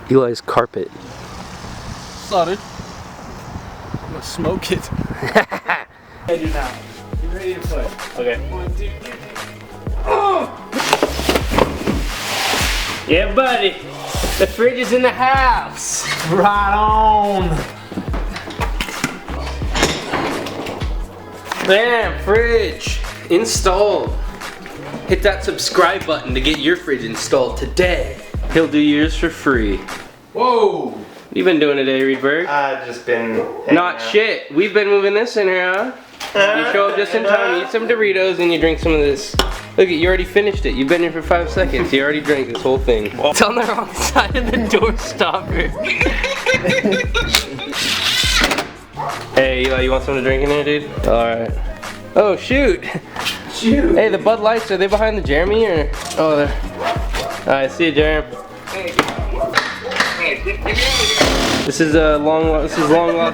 Eli's carpet. Started. I'm gonna smoke it. Ready now. You ready to play? Okay. 1, 2, 3. Oh! Yeah, buddy. The fridge is in the house. Right on. Bam, fridge installed. Hit that subscribe button to get your fridge installed today. He'll do yours for free. Whoa. What you been doing today, Reedberg? I've just been Not out. shit. We've been moving this in here, huh? You show up just in time, eat some Doritos, and you drink some of this. Look, you already finished it. You've been here for 5 seconds. You already drank this whole thing. It's on the wrong side of the door stopper. Hey, Eli, you want something to drink in there, dude? Alright. Oh, shoot. Shoot. Hey, the Bud Lights, are they behind the Jeremy, or? Oh, they're... Alright, see you, Jeremy. This is long lost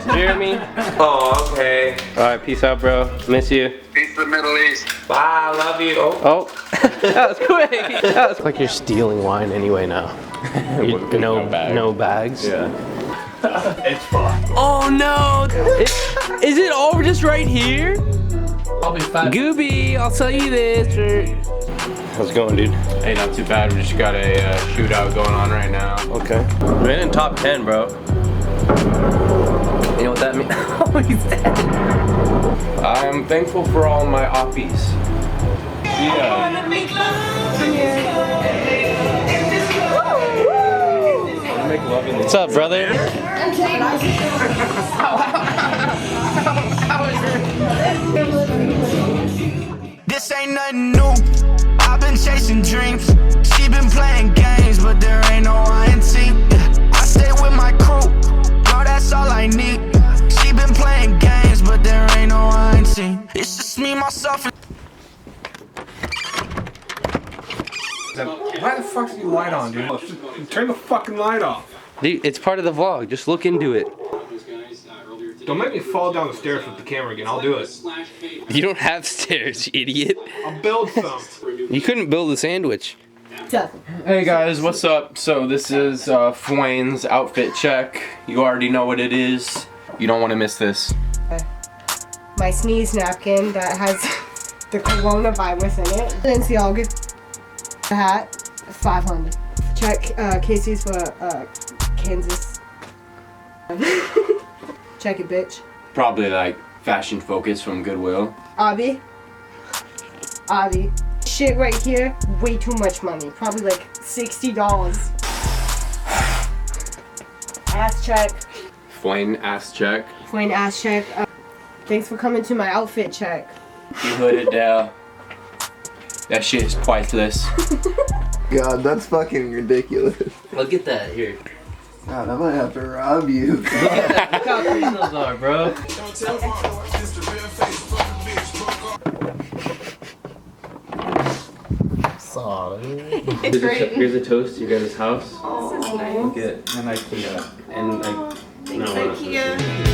Jeremy. Oh, okay. Alright, peace out, bro. Miss you. Peace to the Middle East. Bye, I love you. Oh. Oh, that was quick. That was like you're stealing wine anyway now. No bags. Yeah. It's fun. Oh no! Is it all just right here? Probably 5. Gooby, I'll sell you this. How's it going, dude? Hey, not too bad. We just got a shootout going on right now. Okay. We're in top 10, bro. You know what that means? Oh, he's dead. I'm thankful for all my oppies. Yeah. Make love in What's up, brother? This ain't nothing new. I've been chasing dreams. She been playing games, but there ain't no INT. I stay with my crew. Yo, that's all I need. She been playing games, but there ain't no INT. It's just me, myself, and Why the fuck's the light on, dude? Turn the fucking light off. Dude, it's part of the vlog. Just look into it. Don't make me fall down the stairs with the camera again. I'll do it. You don't have stairs, you idiot. I'll build some. You couldn't build a sandwich. Hey guys, what's up? So this is Fwayne's outfit check. You already know what it is. You don't want to miss this. My sneeze napkin that has the coronavirus in it. Since y'all get the hat, 500. Check Casey's for Kansas. Check it, bitch. Probably like Fashion Focus from Goodwill. Avi. Shit right here, way too much money. Probably like $60. Ass check. Fwayne ass check. Plain ass check. Thanks for coming to my outfit check. You heard it there. That shit is priceless. God, that's fucking ridiculous. Look at that here. God, I might have to rob you. Look how clean those are, bro. Here's a toast to your guys' house. This is nice. Get an IKEA. And like, Thanks, IKEA.